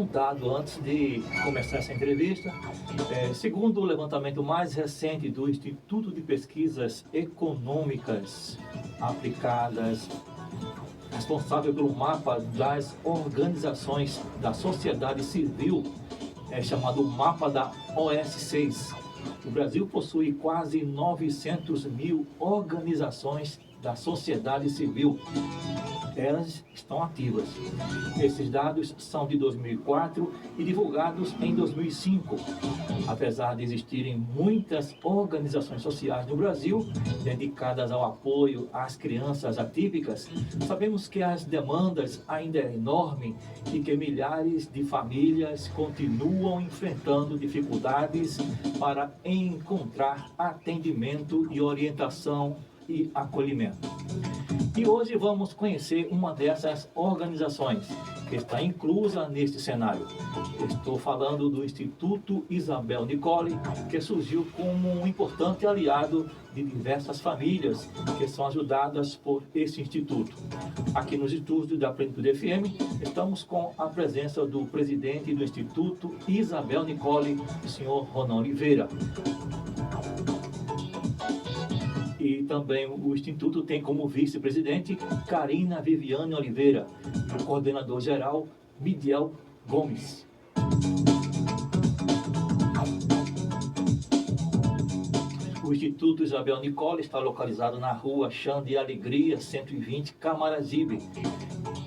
um dado antes de começar essa entrevista. Segundo o levantamento mais recente do Instituto de Pesquisas Econômicas Aplicadas, responsável pelo mapa das organizações da sociedade civil, chamado Mapa da OS6, o Brasil possui quase 900 mil organizações da sociedade civil. Elas estão ativas. Esses dados são de 2004 e divulgados em 2005. Apesar de existirem muitas organizações sociais no Brasil dedicadas ao apoio às crianças atípicas, sabemos que as demandas ainda é enorme e que milhares de famílias continuam enfrentando dificuldades para encontrar atendimento e orientação e acolhimento. E hoje vamos conhecer uma dessas organizações que está inclusa neste cenário. Estou falando do Instituto Isabel Nicole, que surgiu como um importante aliado de diversas famílias que são ajudadas por esse instituto. Aqui nos estúdios da Plenitude FM, estamos com a presença do presidente do Instituto Isabel Nicole, o senhor Ronan Oliveira. E também o Instituto tem como vice-presidente Karina Viviane Oliveira e o coordenador-geral Midiel Gomes. O Instituto Isabel Nicole está localizado na rua Chã de Alegria, 120, Camaragibe.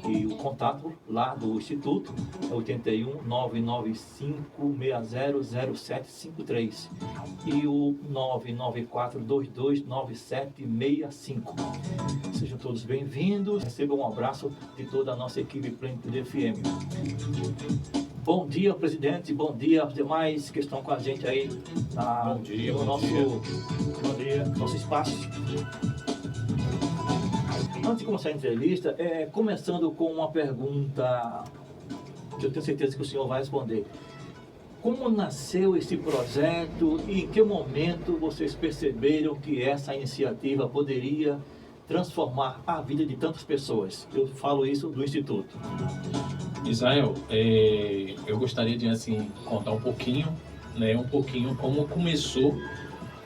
E o contato lá do Instituto é 81 995 600753 e o 994229765. Sejam todos bem-vindos, recebam um abraço de toda a nossa equipe Plenitude FM. Bom dia, presidente, bom dia aos demais que estão com a gente aí no nosso espaço. Antes de começar a entrevista, começando com uma pergunta que eu tenho certeza que o senhor vai responder. Como nasceu esse projeto e em que momento vocês perceberam que essa iniciativa poderia transformar a vida de tantas pessoas? Eu falo isso do Instituto. Israel, eu gostaria de contar um pouquinho como começou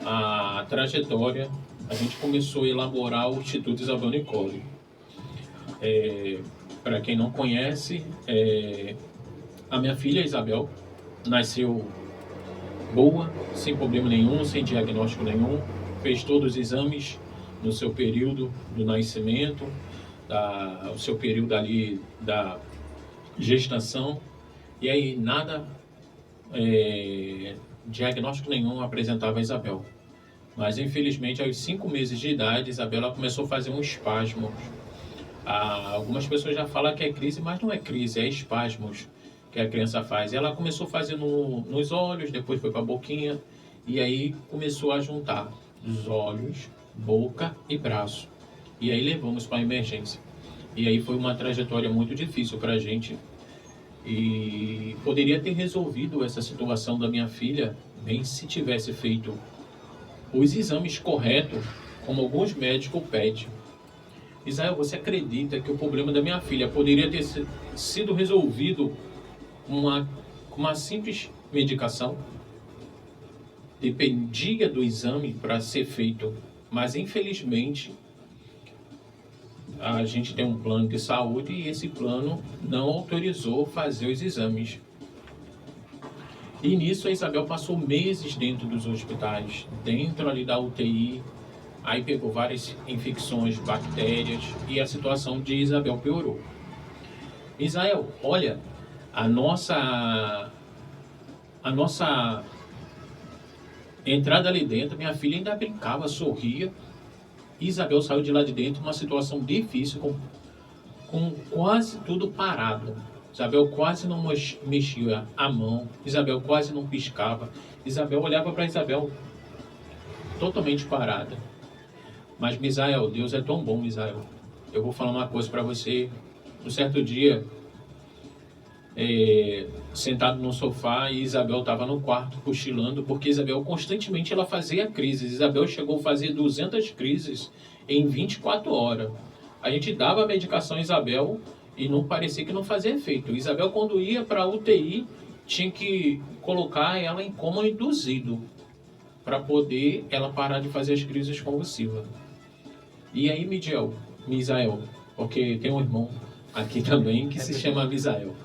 a trajetória. A gente começou a elaborar o Instituto Isabel Nicole. Para quem não conhece, a minha filha Isabel nasceu boa, sem problema nenhum, sem diagnóstico nenhum, fez todos os exames no seu período do nascimento, o seu período ali da gestação, e aí nada, diagnóstico nenhum apresentava a Isabel. Mas, infelizmente, aos 5 meses de idade, Isabela começou a fazer um espasmo. Algumas pessoas já falam que é crise, mas não é crise, é espasmos que a criança faz. Ela começou a fazer nos olhos, depois foi para a boquinha, e aí começou a juntar os olhos, boca e braço. E aí levamos para a emergência. E aí foi uma trajetória muito difícil para a gente. E poderia ter resolvido essa situação da minha filha, bem se tivesse feito os exames corretos, como alguns médicos pedem. Israel, você acredita que o problema da minha filha poderia ter sido resolvido com uma simples medicação? Dependia do exame para ser feito, mas infelizmente a gente tem um plano de saúde e esse plano não autorizou fazer os exames. E nisso a Isabel passou meses dentro dos hospitais, dentro ali da UTI, aí pegou várias infecções, bactérias, e a situação de Isabel piorou. Israel, olha, a nossa entrada ali dentro, minha filha ainda brincava, sorria, e Isabel saiu de lá de dentro numa situação difícil, com quase tudo parado. Isabel quase não mexia a mão, Isabel quase não piscava, Isabel olhava para Isabel totalmente parada. Mas, Misael, Deus é tão bom, Misael. Eu vou falar uma coisa para você. Um certo dia, sentado no sofá, e Isabel estava no quarto cochilando, porque Isabel constantemente ela fazia crises. Isabel chegou a fazer 200 crises em 24 horas. A gente dava a medicação a Isabel E não parecia que não fazia efeito. Isabel, quando ia para a UTI, tinha que colocar ela em coma induzido para poder ela parar de fazer as crises convulsivas. E aí, Misael, porque tem um irmão aqui também que se chama Misael.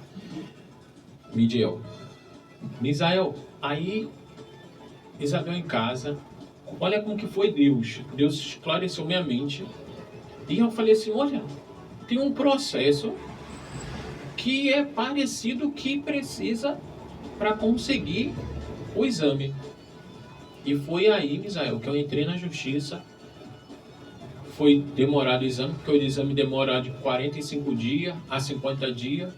Misael, aí Isabel em casa, olha como que foi Deus. Deus esclareceu minha mente. E eu falei assim, olha, tem um processo que é parecido que precisa para conseguir o exame. E foi aí, Misael, que eu entrei na justiça. Foi demorado o exame, porque o exame demora de 45 dias a 50 dias.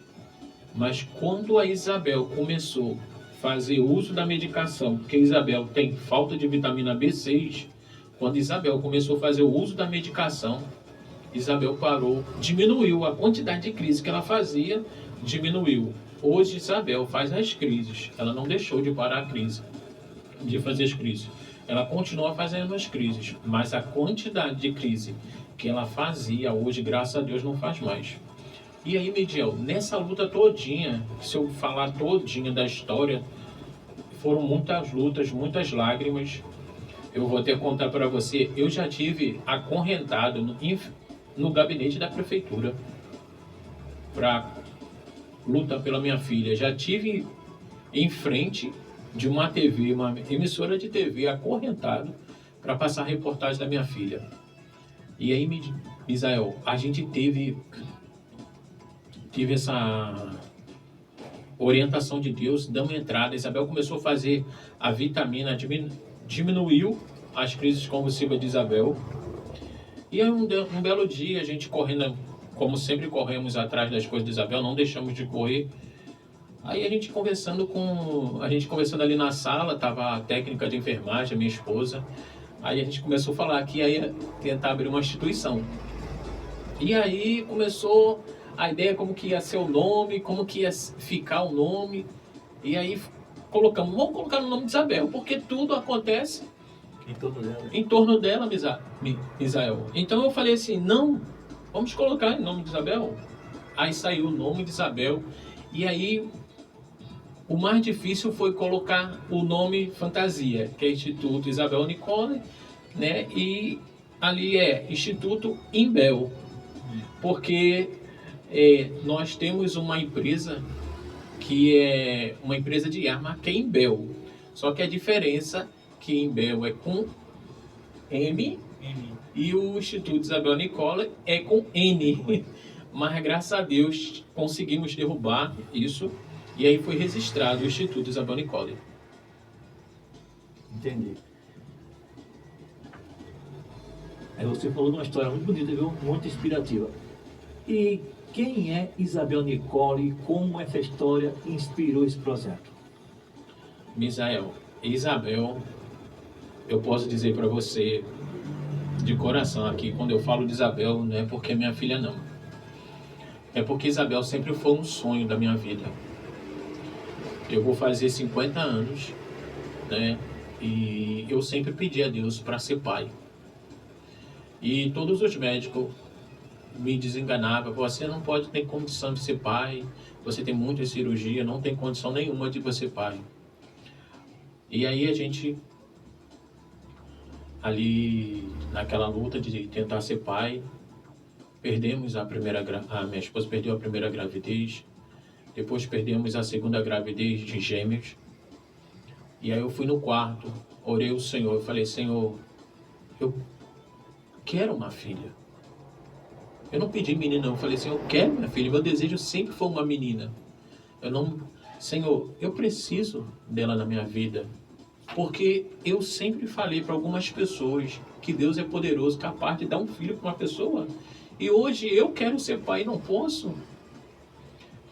Mas quando a Isabel começou a fazer uso da medicação, porque a Isabel tem falta de vitamina B6, quando Isabel começou a fazer o uso da medicação, Isabel parou, diminuiu a quantidade de crise que ela fazia, diminuiu. Hoje Isabel faz as crises, ela não deixou de parar a crise, de fazer as crises. Ela continua fazendo as crises, mas a quantidade de crise que ela fazia hoje, graças a Deus, não faz mais. E aí, Midiel, nessa luta todinha, se eu falar todinha da história, foram muitas lutas, muitas lágrimas. Eu vou até contar para você, eu já tive acorrentado no gabinete da prefeitura para luta pela minha filha. Já tive em frente de uma TV, uma emissora de TV, acorrentado para passar a reportagem da minha filha. E aí, Misael, a gente teve essa orientação de Deus, dando entrada. Isabel começou a fazer a vitamina, diminuiu as crises convulsivas de Isabel. E aí um belo dia, a gente correndo, como sempre corremos atrás das coisas de Isabel, não deixamos de correr. Aí a gente conversando ali na sala, tava a técnica de enfermagem, a minha esposa. Aí a gente começou a falar que ia tentar abrir uma instituição. E aí começou a ideia como que ia ser o nome, como que ia ficar o nome. E aí vamos colocar no nome de Isabel, porque tudo acontece em torno dela, Misael. Então eu falei assim, não, vamos colocar em nome de Isabel. Aí saiu o nome de Isabel. E aí o mais difícil foi colocar o nome fantasia, que é Instituto Isabel Nicole, né? E ali é Instituto Imbel, porque nós temos uma empresa que é uma empresa de arma que é Imbel. Só que a diferença que Imbel é com M e o Instituto Isabel Nicole é com N. Mas graças a Deus conseguimos derrubar isso e aí foi registrado o Instituto Isabel Nicole. Entendi. Aí você falou de uma história muito bonita, viu? Muito inspirativa. E quem é Isabel Nicole e como essa história inspirou esse projeto? Misael, Isabel, eu posso dizer para você de coração aqui, quando eu falo de Isabel, não é porque é minha filha não. É porque Isabel sempre foi um sonho da minha vida. Eu vou fazer 50 anos, né? E eu sempre pedi a Deus para ser pai. E todos os médicos me desenganavam. Você não pode ter condição de ser pai. Você tem muita cirurgia, não tem condição nenhuma de você ser pai. E aí a gente, ali naquela luta de tentar ser pai, perdemos a minha esposa perdeu a primeira gravidez. Depois perdemos a segunda gravidez de gêmeos. E aí eu fui no quarto, orei ao Senhor, eu falei, Senhor, eu quero uma filha. Eu não pedi menina, eu falei, Senhor, eu quero minha filha, meu desejo sempre foi uma menina. Senhor, eu preciso dela na minha vida. Porque eu sempre falei para algumas pessoas que Deus é poderoso, capaz de dar um filho para uma pessoa. E hoje eu quero ser pai e não posso.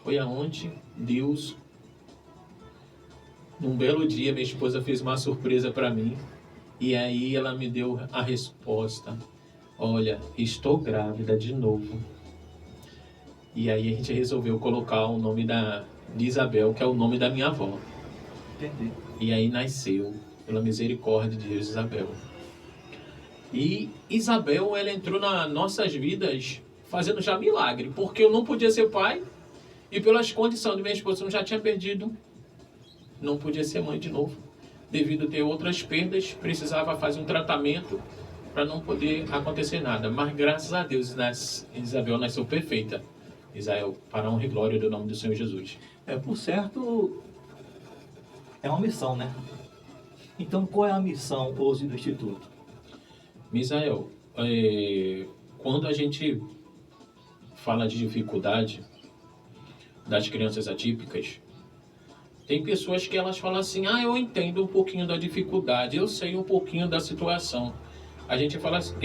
Foi aonde Deus, num belo dia, minha esposa fez uma surpresa para mim. E aí ela me deu a resposta. Olha, estou grávida de novo. E aí a gente resolveu colocar o nome de Isabel, que é o nome da minha avó. Entendi. E aí nasceu, pela misericórdia de Deus, Isabel. E Isabel, ela entrou nas nossas vidas fazendo já milagre, porque eu não podia ser pai e pelas condições de minha esposa eu já tinha perdido, não podia ser mãe de novo, devido a ter outras perdas, precisava fazer um tratamento para não poder acontecer nada, mas graças a Deus Isabel nasceu perfeita. Israel, para a honra e glória do nome do Senhor Jesus. Por certo, é uma missão, né? Então, qual é a missão hoje do Instituto? Misael, quando a gente fala de dificuldade das crianças atípicas, tem pessoas que elas falam assim, eu entendo um pouquinho da dificuldade, eu sei um pouquinho da situação. A gente fala assim,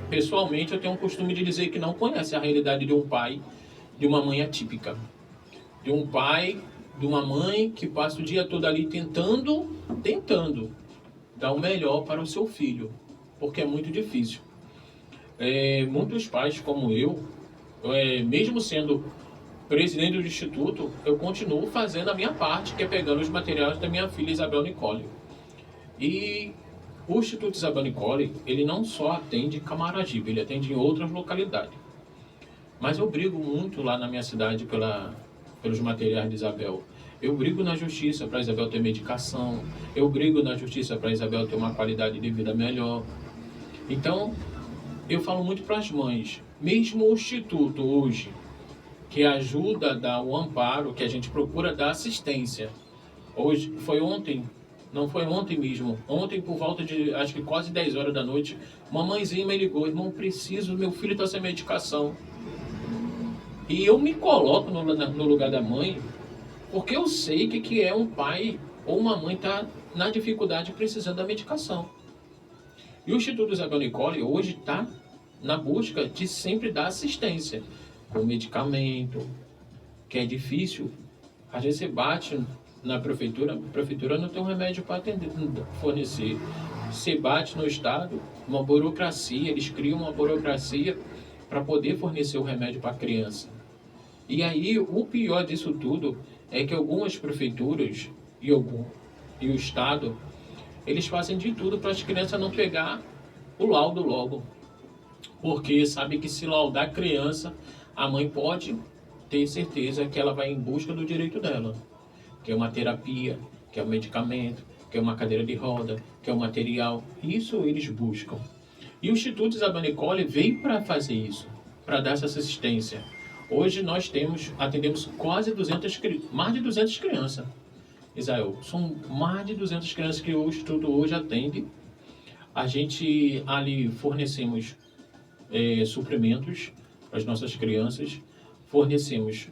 pessoalmente, eu tenho um costume de dizer que não conhece a realidade de um pai, de uma mãe atípica. De um pai, de uma mãe que passa o dia todo ali tentando dar o melhor para o seu filho, porque é muito difícil. Muitos pais como eu, mesmo sendo presidente do Instituto, eu continuo fazendo a minha parte, que é pegando os materiais da minha filha Isabel Nicole. E o Instituto Isabel Nicole, ele não só atende Camaragibe, ele atende em outras localidades. Mas eu brigo muito lá na minha cidade pelos materiais de Isabel. Eu brigo na justiça para Isabel ter medicação. Eu brigo na justiça para Isabel ter uma qualidade de vida melhor. Então, eu falo muito para as mães. Mesmo o Instituto hoje, que ajuda a dar o amparo, que a gente procura dar assistência. Hoje, foi ontem, não foi ontem mesmo. Ontem, por volta de, acho que quase 10 horas da noite, uma mãezinha me ligou. Irmão, preciso, meu filho está sem medicação. E eu me coloco no lugar da mãe, porque eu sei que é um pai ou uma mãe tá na dificuldade precisando da medicação. E o Instituto Isabel Nicole hoje está na busca de sempre dar assistência com medicamento, que é difícil. Às vezes você bate na prefeitura, a prefeitura não tem um remédio para fornecer. Você bate no estado, uma burocracia, eles criam uma burocracia para poder fornecer o remédio para a criança. E aí, o pior disso tudo é que algumas prefeituras e o Estado, eles fazem de tudo para as crianças não pegar o laudo logo. Porque sabe que se laudar a criança, a mãe pode ter certeza que ela vai em busca do direito dela. Que é uma terapia, que é um medicamento, que é uma cadeira de roda, que é um material. Isso eles buscam. E o Instituto Isabel Nicole veio para fazer isso, para dar essa assistência. Hoje nós atendemos quase mais de 200 crianças. Israel, são mais de 200 crianças que o Instituto hoje atende. A gente ali fornecemos suprimentos para as nossas crianças. Fornecemos,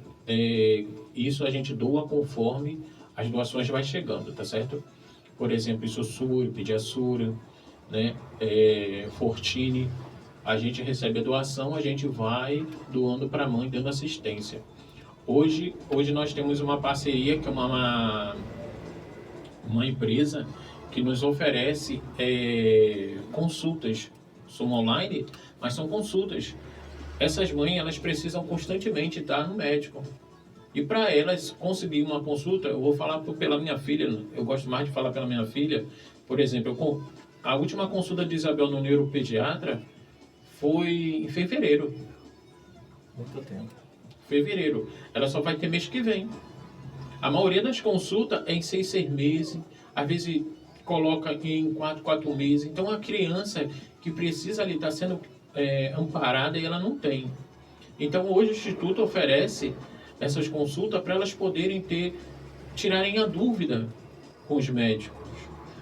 isso a gente doa conforme as doações vai chegando, tá certo? Por exemplo, Isosura, Pediasura, né? Fortini. A gente recebe a doação, a gente vai doando para a mãe, dando assistência. Hoje nós temos uma parceria que é uma empresa que nos oferece consultas. São online, mas são consultas. Essas mães, elas precisam constantemente estar no médico. E para elas conseguir uma consulta, eu vou falar pela minha filha, eu gosto mais de falar pela minha filha. Por exemplo, a última consulta de Isabel no neuropediatra foi em fevereiro. Muito tempo. Fevereiro. Ela só vai ter mês que vem. A maioria das consultas é em 6 meses. Às vezes coloca em 4 meses. Então a criança que precisa ali estar sendo amparada e ela não tem. Então hoje o Instituto oferece essas consultas para elas poderem tirarem a dúvida com os médicos.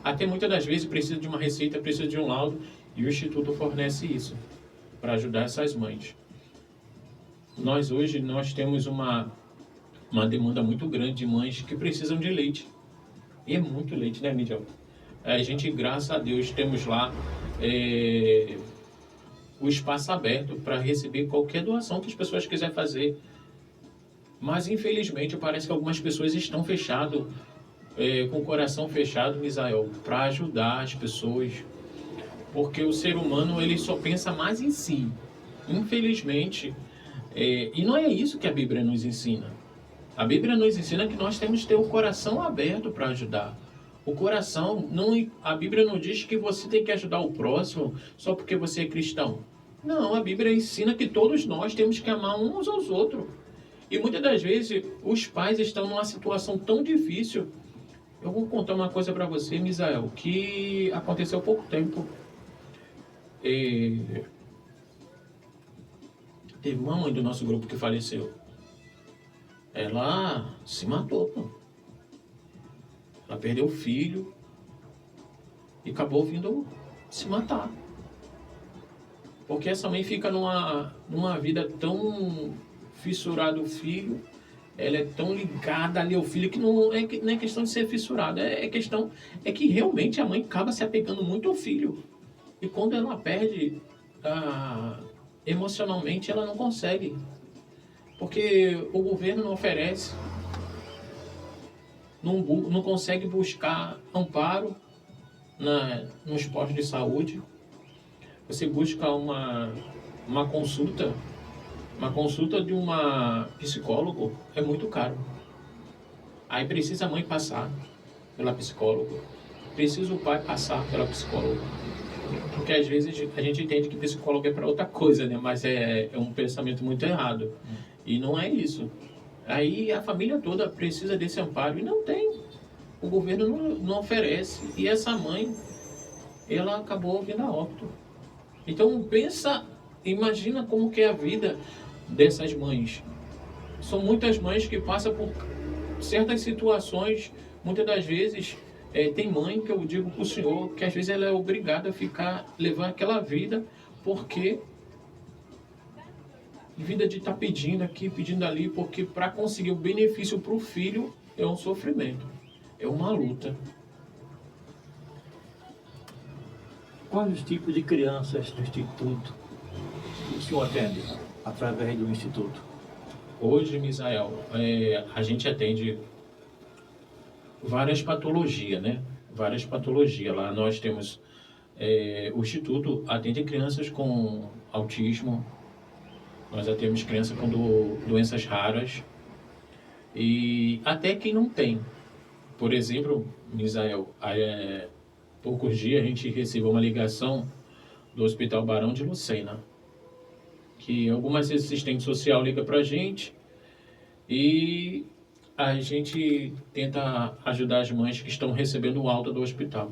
Até muitas das vezes precisa de uma receita, precisa de um laudo e o Instituto fornece isso para ajudar essas mães. Hoje nós temos uma demanda muito grande de mães que precisam de leite. E é muito leite, né, Mídia? A gente, graças a Deus, temos lá o espaço aberto para receber qualquer doação que as pessoas quiserem fazer. Mas, infelizmente, parece que algumas pessoas estão fechadas, com o coração fechado, Misael, para ajudar as pessoas. Porque o ser humano, ele só pensa mais em si. Infelizmente, e não é isso que a Bíblia nos ensina. A Bíblia nos ensina que nós temos que ter o coração aberto para ajudar. O coração, a Bíblia não diz que você tem que ajudar o próximo só porque você é cristão. Não, a Bíblia ensina que todos nós temos que amar uns aos outros. E muitas das vezes os pais estão numa situação tão difícil. Eu vou contar uma coisa para você, Misael, que aconteceu há pouco tempo. Teve uma mãe do nosso grupo que faleceu. Ela se matou, pô. Ela perdeu o filho e acabou vindo se matar. Porque essa mãe fica numa vida tão fissurada o filho, ela é tão ligada ali ao filho que não é questão de ser fissurada, é que realmente a mãe acaba se apegando muito ao filho. E quando ela perde emocionalmente, ela não consegue. Porque o governo não oferece, não consegue buscar amparo nos postos de saúde. Você busca uma consulta de uma psicólogo é muito caro. Aí precisa a mãe passar pela psicóloga, precisa o pai passar pela psicóloga. Porque às vezes a gente entende que psicólogo é para outra coisa, né? Mas é um pensamento muito errado. E não é isso. Aí a família toda precisa desse amparo e não tem. O governo não oferece. E essa mãe, ela acabou vindo a óbito. Então imagina como que é a vida dessas mães. São muitas mães que passam por certas situações, muitas das vezes tem mãe que eu digo para o senhor que às vezes ela é obrigada a levar aquela vida, porque vida de estar pedindo aqui, pedindo ali, porque para conseguir o benefício para o filho é um sofrimento, é uma luta. Quais os tipos de crianças do Instituto o senhor atende através do Instituto? Hoje, Misael, a gente atende várias patologias, né? Várias patologias. Lá nós temos... o Instituto atende crianças com autismo, nós atendemos crianças com doenças raras e até quem não tem. Por exemplo, Misael, poucos dias a gente recebeu uma ligação do Hospital Barão de Lucena, que algumas assistentes social ligam para a gente e a gente tenta ajudar as mães que estão recebendo alta do hospital.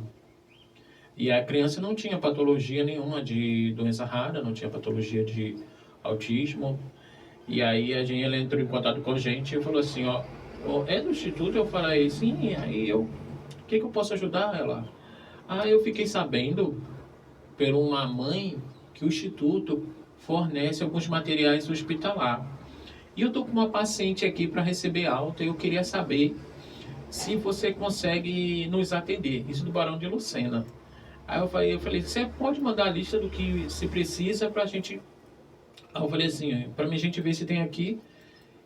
E a criança não tinha patologia nenhuma de doença rara, não tinha patologia de autismo. E aí ela entrou em contato com a gente e falou assim, é do Instituto? Eu falei, sim, aí o que eu posso ajudar ela? Eu fiquei sabendo por uma mãe que o Instituto fornece alguns materiais hospitalar. E eu estou com uma paciente aqui para receber alta e eu queria saber se você consegue nos atender. Isso do Barão de Lucena. Aí eu falei, você pode mandar a lista do que se precisa para a gente... Aí eu falei assim, para a gente ver se tem aqui.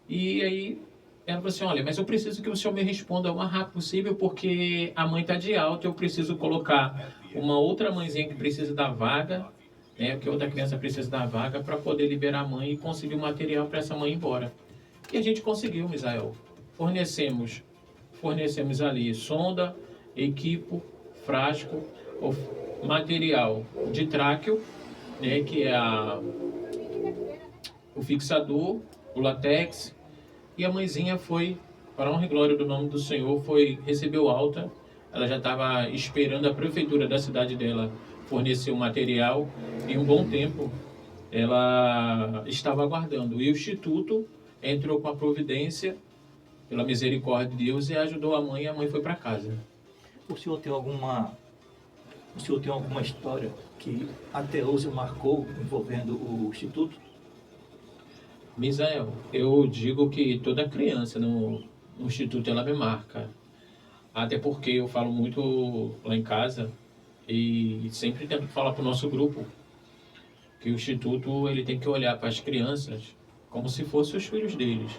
E aí ela falou assim, olha, mas eu preciso que o senhor me responda o mais rápido possível, porque a mãe está de alta, eu preciso colocar uma outra mãezinha que precisa da vaga, né, que outra criança precisa da vaga, para poder liberar a mãe e conseguir o material para essa mãe ir embora. E a gente conseguiu, Misael. Fornecemos ali sonda, equipo, frasco, material de tráqueo, né, que é o fixador, o látex, e a mãezinha foi, para honra e glória do nome do Senhor, recebeu alta. Ela já estava esperando a prefeitura da cidade dela fornecer o material, e um bom tempo ela estava aguardando. E o Instituto entrou com a providência, pela misericórdia de Deus, e ajudou a mãe, e a mãe foi para casa. O senhor tem alguma história que até hoje marcou envolvendo o Instituto? Misael, eu digo que toda criança no Instituto ela me marca. Até porque eu falo muito lá em casa e sempre tento falar para o nosso grupo que o Instituto ele tem que olhar para as crianças como se fossem os filhos deles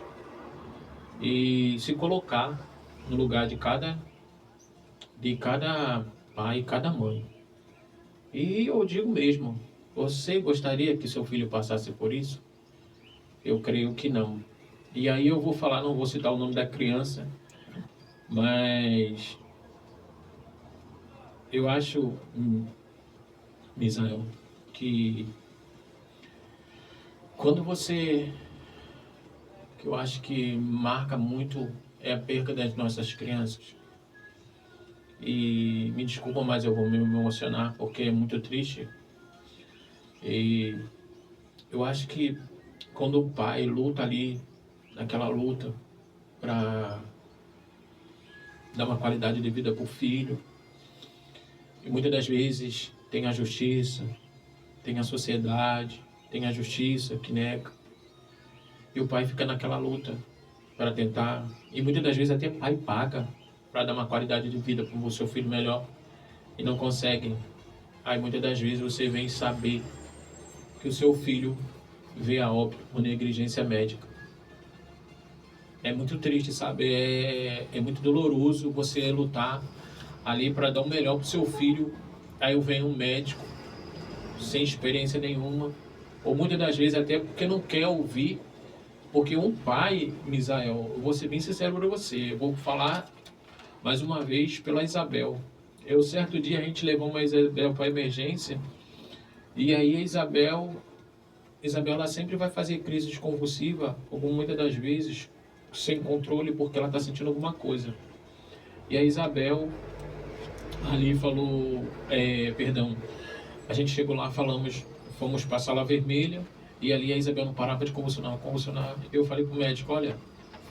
e se colocar no lugar de cada pai e cada mãe. E eu digo mesmo, você gostaria que seu filho passasse por isso? Eu creio que não. E aí eu vou falar, não vou citar o nome da criança, mas eu acho, Misael, que Quando você, que eu acho que marca muito, é a perda das nossas crianças. E me desculpa, mas eu vou me emocionar porque é muito triste. E eu acho que quando o pai luta ali, naquela luta, para dar uma qualidade de vida para o filho, e muitas das vezes tem a justiça, tem a sociedade, tem a justiça que nega, e o pai fica naquela luta para tentar, e muitas das vezes até o pai paga para dar uma qualidade de vida para o seu filho melhor, e não consegue. Aí muitas das vezes você vem saber que o seu filho veio a óbito por negligência médica. É muito triste, sabe? É muito doloroso você lutar ali para dar o melhor para o seu filho. Aí vem um médico sem experiência nenhuma, ou muitas das vezes até porque não quer ouvir. Porque um pai, Misael, eu vou ser bem sincero para você, eu vou falar mais uma vez pela Isabel. Certo dia a gente levou uma Isabel para emergência, e aí a Isabel ela sempre vai fazer crises convulsivas, como muitas das vezes, sem controle, porque ela está sentindo alguma coisa. E a Isabel ali falou, perdão, a gente chegou lá, fomos para a sala vermelha, e ali a Isabel não parava de convulsionar. Eu falei pro médico, olha,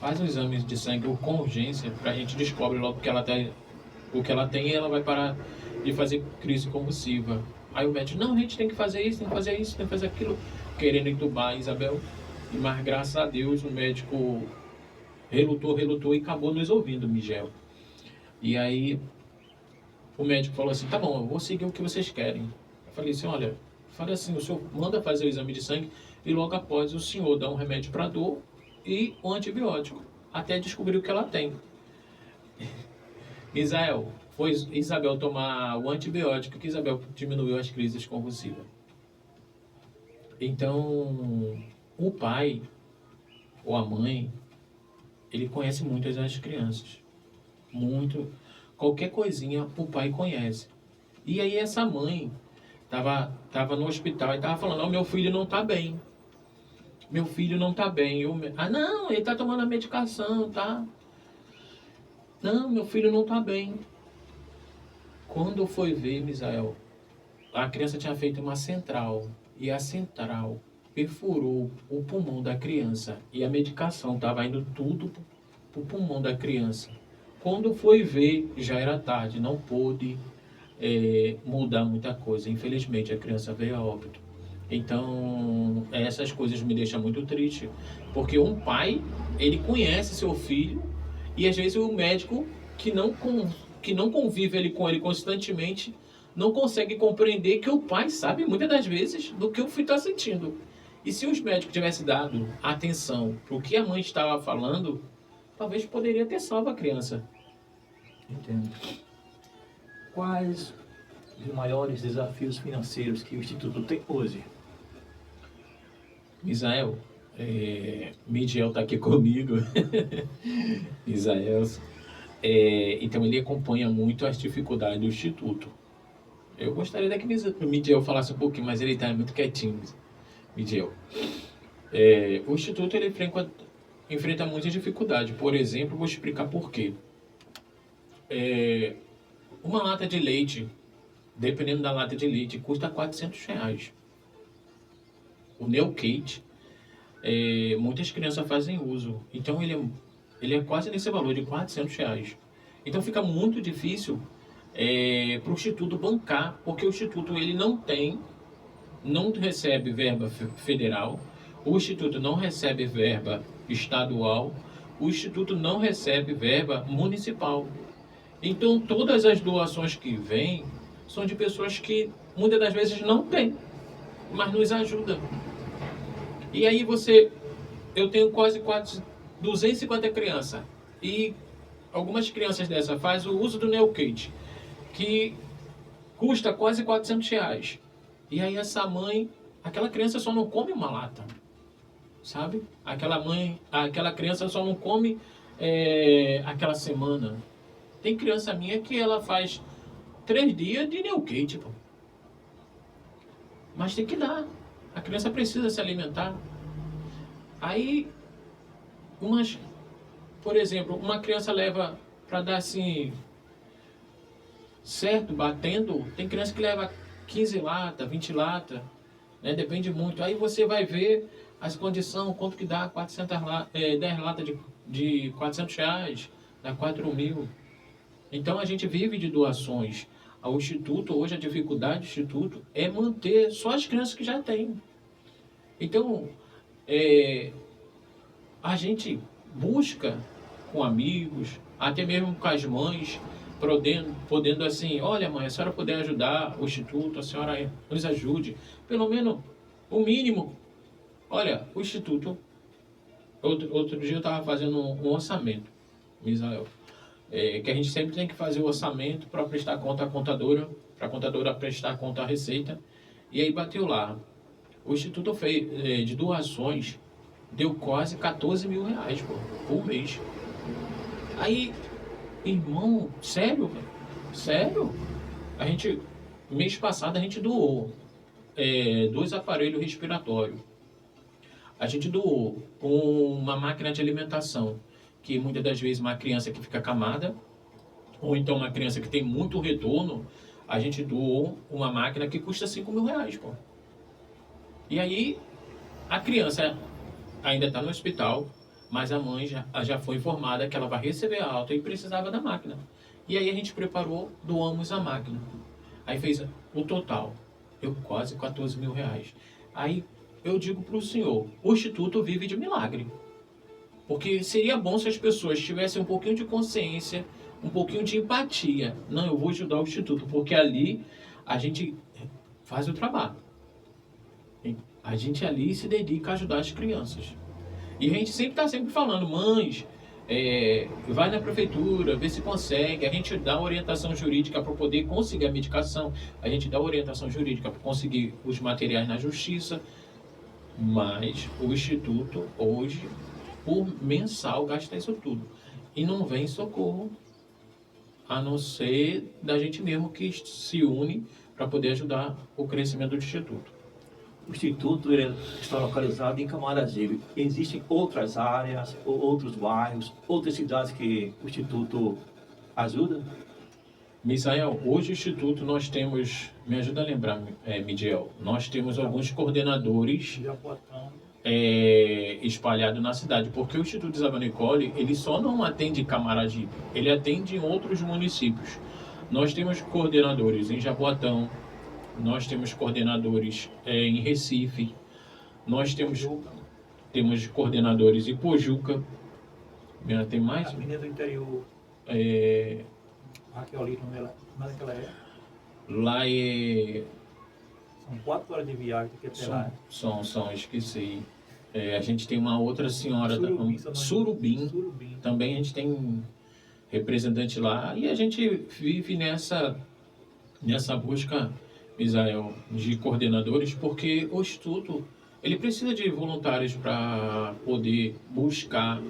faz um exame de sangue com urgência, para a gente descobre logo o que ela tem, e ela vai parar de fazer crise convulsiva. Aí o médico, não, a gente tem que fazer isso, tem que fazer isso, tem que fazer aquilo, querendo entubar a Isabel. Mas graças a Deus o médico relutou e acabou nos ouvindo, Miguel. E aí o médico falou assim, tá bom, eu vou seguir o que vocês querem. Eu falei assim, olha, fala assim, o senhor manda fazer o exame de sangue e logo após o senhor dá um remédio para dor e um antibiótico, até descobrir o que ela tem. Foi Isabel tomar o antibiótico que Isabel diminuiu as crises convulsivas. Então, o pai ou a mãe, ele conhece muito as crianças. Muito. Qualquer coisinha o pai conhece. E aí essa mãe tava no hospital e tava falando, meu filho não tá bem. Meu filho não tá bem. Não, ele tá tomando a medicação, tá? Não, meu filho não tá bem. Quando foi ver, Misael, a criança tinha feito uma central. E a central perfurou o pulmão da criança. E a medicação estava indo tudo pro pulmão da criança. Quando foi ver, já era tarde. Não pôde mudar muita coisa. Infelizmente, a criança veio a óbito. Então, essas coisas me deixam muito triste. Porque um pai, ele conhece seu filho. E às vezes o médico que não convive com ele constantemente não consegue compreender que o pai sabe muitas das vezes do que o filho está sentindo. E se os médicos tivessem dado atenção para o que a mãe estava falando, talvez poderia ter salvo a criança. Entendo. Quais os maiores desafios financeiros que o Instituto tem hoje? Misael, Midiel está aqui comigo. Misael. Então ele acompanha muito as dificuldades do Instituto. Eu gostaria que o Midiel falasse um pouquinho, mas ele está muito quietinho, Midiel. O Instituto ele enfrenta muitas dificuldades. Por exemplo, vou explicar por quê. Uma lata de leite, dependendo da lata de leite, custa R$400. O Neocate, muitas crianças fazem uso. Então ele é quase nesse valor de R$400. Então fica muito difícil para o Instituto bancar, porque o Instituto ele não recebe verba federal, o Instituto não recebe verba estadual, o Instituto não recebe verba municipal. Então todas as doações que vêm são de pessoas que muitas das vezes não têm, mas nos ajudam. E aí eu tenho quase 250 crianças, e algumas crianças dessas fazem o uso do Neocate, que custa quase R$400. E aí aquela criança só não come uma lata, sabe? Aquela criança só não come aquela semana. Tem criança minha que ela faz 3 dias de Neocate, pô. Mas tem que dar. A criança precisa se alimentar. Aí, por exemplo, uma criança leva para dar assim, certo, batendo, tem criança que leva 15 latas, 20 latas, né? Depende muito. Aí você vai ver as condições, quanto que dá 10 latas de R$ 400, dá 4.000. Então a gente vive de doações. Ao Instituto, hoje a dificuldade do Instituto é manter só as crianças que já tem. Então, a gente busca com amigos, até mesmo com as mães, podendo assim, olha mãe, a senhora puder ajudar o Instituto, a senhora nos ajude. Pelo menos o mínimo. Olha, o Instituto, outro dia eu estava fazendo um orçamento, Misael, que a gente sempre tem que fazer o orçamento para prestar conta à contadora, para a contadora prestar conta à Receita, e aí bateu lá. O Instituto fez, de doações, deu quase R$ 14.000, por mês. Aí, irmão, sério? Sério? Mês passado a gente doou 2 aparelhos respiratórios. A gente doou uma máquina de alimentação, que muitas das vezes uma criança que fica acamada, ou então uma criança que tem muito retorno, a gente doou uma máquina que custa R$ 5.000, pô. E aí, a criança ainda está no hospital, mas a mãe já foi informada que ela vai receber a alta e precisava da máquina. E aí a gente preparou, doamos a máquina. Aí fez o total, deu quase R$ 14.000. Aí eu digo para o senhor, o Instituto vive de milagre. Porque seria bom se as pessoas tivessem um pouquinho de consciência, um pouquinho de empatia. Não, eu vou ajudar o Instituto, porque ali a gente faz o trabalho. A gente ali se dedica a ajudar as crianças. E a gente sempre está falando, mães, vai na prefeitura, vê se consegue. A gente dá orientação jurídica para poder conseguir a medicação. A gente dá orientação jurídica para conseguir os materiais na justiça. Mas o Instituto, hoje, por mensal, gasta isso tudo. E não vem socorro, a não ser da gente mesmo que se une para poder ajudar o crescimento do Instituto. O Instituto está localizado em Camaragibe. Existem outras áreas, outros bairros, outras cidades que o Instituto ajuda? Misael, hoje o Instituto nós temos, me ajuda a lembrar, Midiel, nós temos alguns coordenadores espalhados na cidade, porque o Instituto Isabel Nicole, ele só não atende Camaragibe, ele atende em outros municípios. Nós temos coordenadores em Jaboatão, nós temos coordenadores em Recife, nós temos coordenadores em Pojuca, tem mais? A menina do interior. Raquel ali, mas aquela é? Lá é... São 4 horas de viagem que até lá. Esqueci. A gente tem uma outra senhora, Surubim. Também a gente tem representante lá. E a gente vive nessa busca, Misael, de coordenadores, porque o Instituto ele precisa de voluntários para poder buscar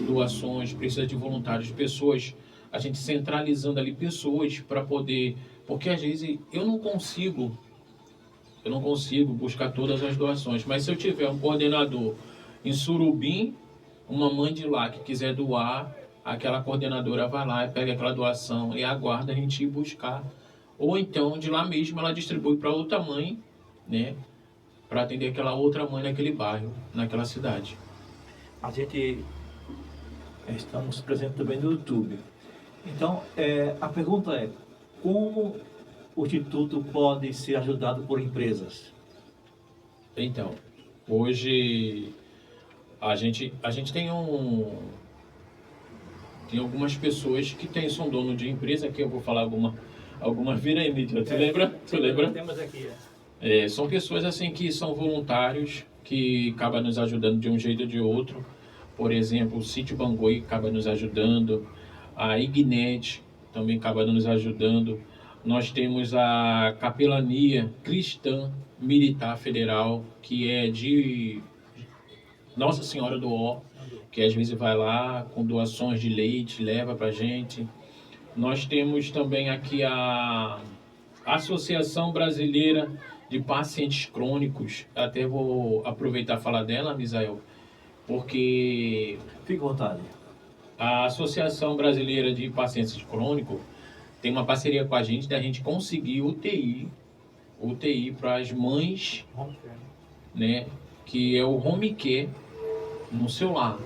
doações, precisa de voluntários, pessoas, a gente centralizando ali pessoas para poder, porque às vezes eu não consigo buscar todas as doações, mas se eu tiver um coordenador em Surubim, uma mãe de lá que quiser doar, aquela coordenadora vai lá e pega aquela doação e aguarda a gente ir buscar, ou então de lá mesmo ela distribui para outra mãe, né, para atender aquela outra mãe naquele bairro, naquela cidade. A gente estamos presentes também no YouTube. Então, a pergunta é, como o Instituto pode ser ajudado por empresas? Então, hoje a gente tem algumas pessoas que são dono de empresa, que eu vou falar alguma vira aí, Mídia. Tu lembra? Temos aqui, são pessoas assim que são voluntários, que acabam nos ajudando de um jeito ou de outro. Por exemplo, o Sítio Bangui acaba nos ajudando, a Ignet também acaba nos ajudando. Nós temos a Capelania Cristã Militar Federal, que é de Nossa Senhora do Ó, que às vezes vai lá com doações de leite, leva pra gente. Nós temos também aqui a Associação Brasileira de Pacientes Crônicos. Até vou aproveitar e falar dela, Misael. porque Fique à vontade. a Associação Brasileira de Pacientes Crônicos tem uma parceria com a gente da gente conseguir UTI para as mães, né, que é o home care no seu lar.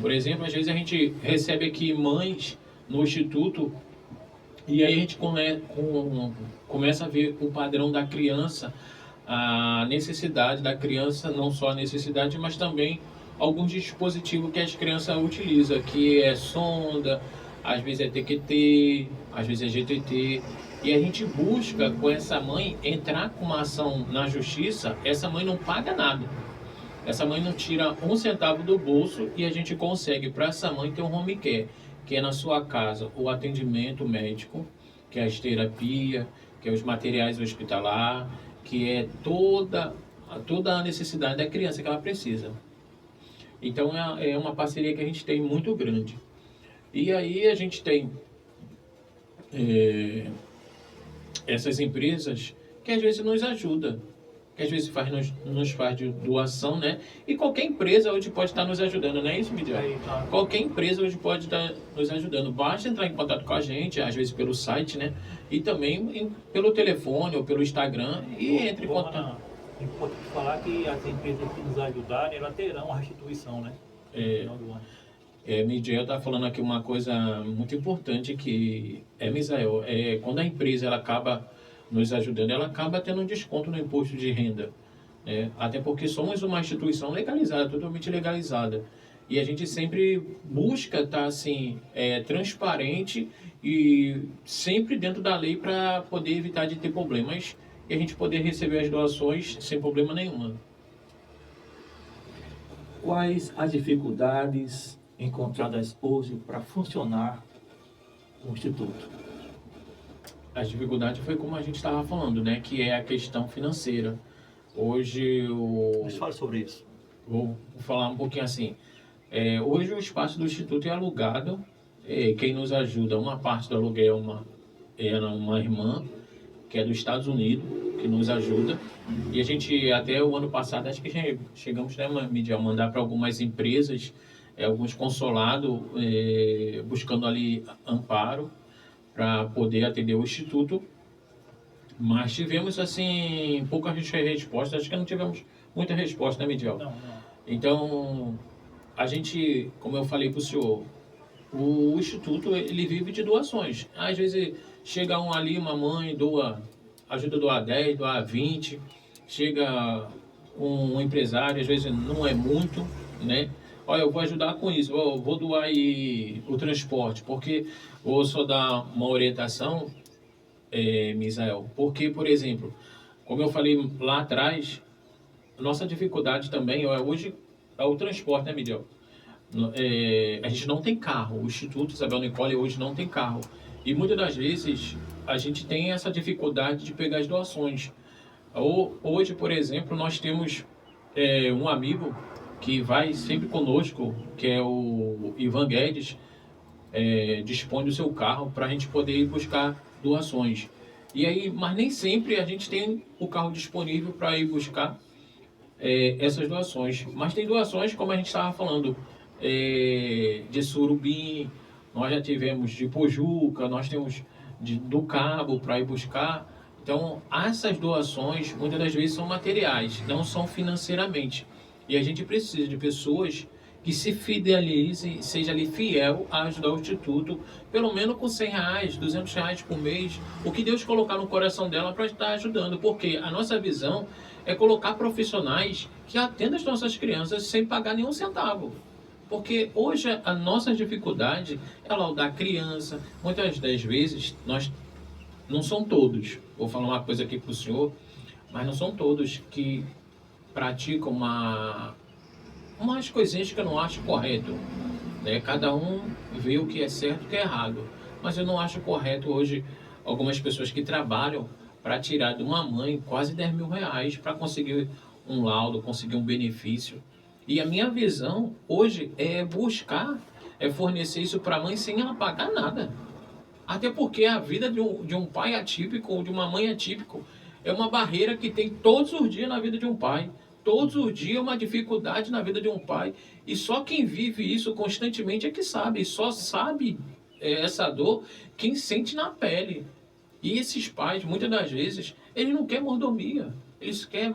Por exemplo, às vezes a gente recebe aqui mães no instituto e aí a gente começa a ver o padrão da criança, a necessidade da criança, não só a necessidade, mas também alguns dispositivos que as crianças utilizam, que é sonda, às vezes é TQT, às vezes é GTT. E a gente busca com essa mãe entrar com uma ação na justiça, essa mãe não paga nada. Essa mãe não tira um centavo do bolso e a gente consegue para essa mãe ter um home care, que é na sua casa o atendimento médico, que é a terapia, que é os materiais hospitalar, que é toda a necessidade da criança que ela precisa. Então é uma parceria que a gente tem muito grande. E aí a gente tem essas empresas que às vezes nos ajudam, que às vezes nos faz de doação, né? E qualquer empresa hoje pode estar nos ajudando, não é isso, Midiel? Tá. Qualquer empresa hoje pode estar nos ajudando. Basta entrar em contato com a gente, às vezes pelo site, né? E também pelo telefone ou pelo Instagram e entre em contato. É importante falar que as empresas que nos ajudarem, elas terão a restituição, né? No final do ano. Midiel está falando aqui uma coisa muito importante que Misael, quando a empresa ela acaba nos ajudando, ela acaba tendo um desconto no imposto de renda, né? Até porque somos uma instituição legalizada, totalmente legalizada. E a gente sempre busca estar assim, transparente e sempre dentro da lei para poder evitar de ter problemas e a gente poder receber as doações sem problema nenhum. Quais as dificuldades encontradas hoje para funcionar o Instituto? As dificuldades foi como a gente estava falando, né? Que é a questão financeira. Hoje Mas fale sobre isso. Vou falar um pouquinho assim. Hoje o espaço do Instituto é alugado. Quem nos ajuda, uma parte do aluguel era uma irmã, que é dos Estados Unidos, que nos ajuda. E a gente, até o ano passado, acho que chegamos, né, Midiel, a mandar para algumas empresas, alguns consolados, buscando ali amparo para poder atender o Instituto. Mas tivemos, assim, pouca resposta. Acho que não tivemos muita resposta, né, Midiel? Não. Então, a gente, como eu falei para o senhor, o Instituto, ele vive de doações. Às vezes, chega uma mãe, ajuda a doar 10, doar 20. Chega um empresário, às vezes não é muito, né? Olha, eu vou ajudar com isso, eu vou doar aí o transporte, porque vou só dar uma orientação, Misael, porque, por exemplo, como eu falei lá atrás, nossa dificuldade também hoje é o transporte, né, Miguel? A gente não tem carro, o Instituto Isabel Nicole hoje não tem carro. E muitas das vezes a gente tem essa dificuldade de pegar as doações. Hoje, por exemplo, nós temos um amigo que vai sempre conosco, que é o Ivan Guedes, dispõe do seu carro para a gente poder ir buscar doações. E aí, mas nem sempre a gente tem o carro disponível para ir buscar essas doações. Mas tem doações, como a gente estava falando, de Surubim, nós já tivemos de Pojuca, nós temos do Cabo para ir buscar. Então, essas doações, muitas das vezes, são materiais, não são financeiramente. E a gente precisa de pessoas que se fidelizem, seja ali fiel a ajudar o Instituto, pelo menos com R$100, R$200 por mês, o que Deus colocar no coração dela para estar ajudando, porque a nossa visão é colocar profissionais que atendam as nossas crianças sem pagar nenhum centavo. Porque hoje a nossa dificuldade é laudar a criança. Muitas das vezes, não são todos, vou falar uma coisa aqui para o senhor, mas não são todos que praticam umas coisinhas que eu não acho correto, né? Cada um vê o que é certo e o que é errado, mas eu não acho correto hoje algumas pessoas que trabalham para tirar de uma mãe quase R$10.000 para conseguir um laudo, conseguir um benefício. E a minha visão hoje é buscar, fornecer isso para a mãe sem ela pagar nada. Até porque a vida de um pai atípico ou de uma mãe atípico é uma barreira que tem todos os dias na vida de um pai. Todos os dias uma dificuldade na vida de um pai. E só quem vive isso constantemente é que sabe. E só sabe essa dor quem sente na pele. E esses pais, muitas das vezes, eles não querem mordomia. Eles querem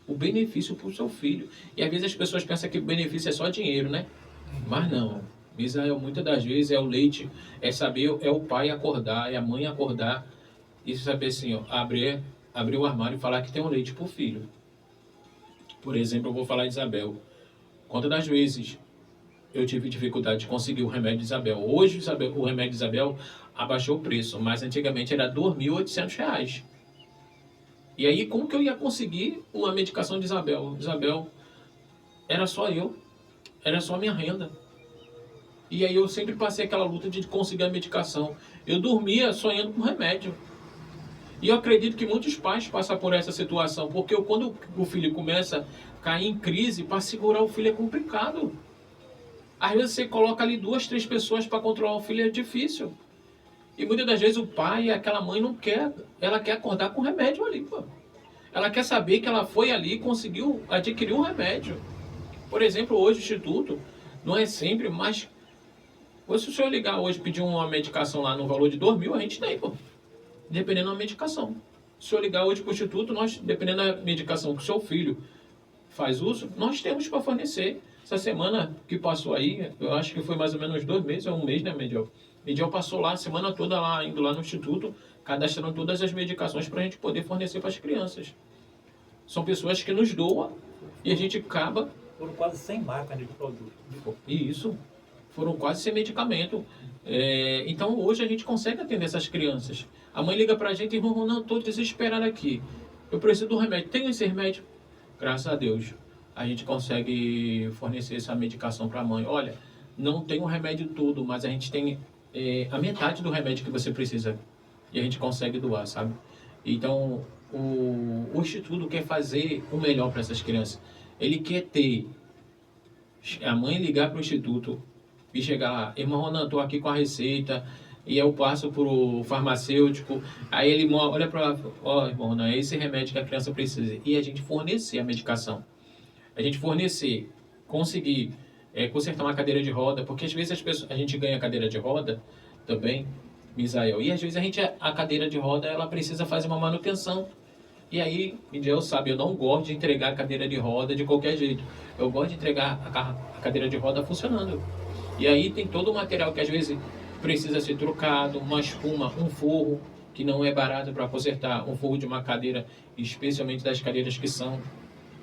o benefício para o seu filho. E às vezes as pessoas pensam que o benefício é só dinheiro, né? Mas não. Misael, muitas das vezes é o leite, é saber, é o pai acordar, é a mãe acordar e saber assim, ó, abrir o armário e falar que tem um leite para o filho. Por exemplo, eu vou falar de Isabel. Quantas das vezes eu tive dificuldade de conseguir o remédio de Isabel? Hoje o remédio de Isabel abaixou o preço, mas antigamente era R$ 2.800. E aí, como que eu ia conseguir uma medicação de Isabel? Isabel, era só eu, era só a minha renda. E aí eu sempre passei aquela luta de conseguir a medicação. Eu dormia sonhando com remédio. E eu acredito que muitos pais passam por essa situação, porque quando o filho começa a cair em crise, para segurar o filho é complicado. Às vezes você coloca ali 2, 3 pessoas para controlar o filho, é difícil. E muitas das vezes o pai, aquela mãe não quer, ela quer acordar com remédio ali, pô. Ela quer saber que ela foi ali e conseguiu adquirir um remédio. Por exemplo, hoje o instituto, não é sempre, mas se o senhor ligar hoje e pedir uma medicação lá no valor de 2.000, a gente tem, pô. Dependendo da medicação. Se o senhor ligar hoje para o instituto, nós, dependendo da medicação que o seu filho faz uso, nós temos para fornecer. Essa semana que passou aí, eu acho que foi mais ou menos 2 meses, ou 1 mês, né, Mediel? Mediel passou lá a semana toda lá, indo lá no instituto, cadastrando todas as medicações para a gente poder fornecer para as crianças. São pessoas que nos doam e a gente acaba... Foram quase 100 marcas de produto. E isso, foram quase 100 medicamentos. Então hoje a gente consegue atender essas crianças. A mãe liga para a gente e diz, não, estou desesperada aqui. Eu preciso do remédio. Tem esse remédio? Graças a Deus, a gente consegue fornecer essa medicação para a mãe. Olha, não tem o remédio todo, mas a gente tem a metade do remédio que você precisa. E a gente consegue doar, sabe? Então, o Instituto quer fazer o melhor para essas crianças. Ele quer ter a mãe ligar para o Instituto e chegar lá, irmão Ronan, estou aqui com a receita, e eu passo para o farmacêutico, aí ele olha para irmão Ronan, é esse remédio que a criança precisa. E a gente fornecer a medicação. A gente fornecer, conseguir consertar uma cadeira de roda, porque às vezes a gente ganha cadeira de roda também, Misael, e às vezes a cadeira de roda ela precisa fazer uma manutenção. E aí, Midiel sabe, eu não gosto de entregar a cadeira de roda de qualquer jeito. Eu gosto de entregar a cadeira de roda funcionando. E aí tem todo o material que às vezes precisa ser trocado, uma espuma, um forro, que não é barato para consertar, um forro de uma cadeira, especialmente das cadeiras que são.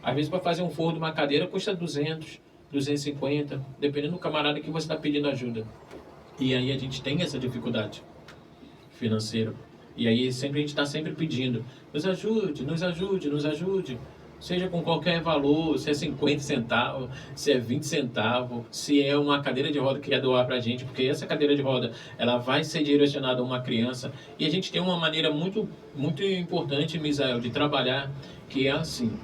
Às vezes para fazer um forro de uma cadeira custa 200, 250, dependendo do camarada que você está pedindo ajuda. E aí a gente tem essa dificuldade financeira. E aí a gente está sempre pedindo, nos ajude, nos ajude, nos ajude. Seja com qualquer valor, se é 50 centavos, se é 20 centavos, se é uma cadeira de roda que quer doar para a gente, porque essa cadeira de roda ela vai ser direcionada a uma criança. E a gente tem uma maneira muito, muito importante, Misael, de trabalhar, que é assim.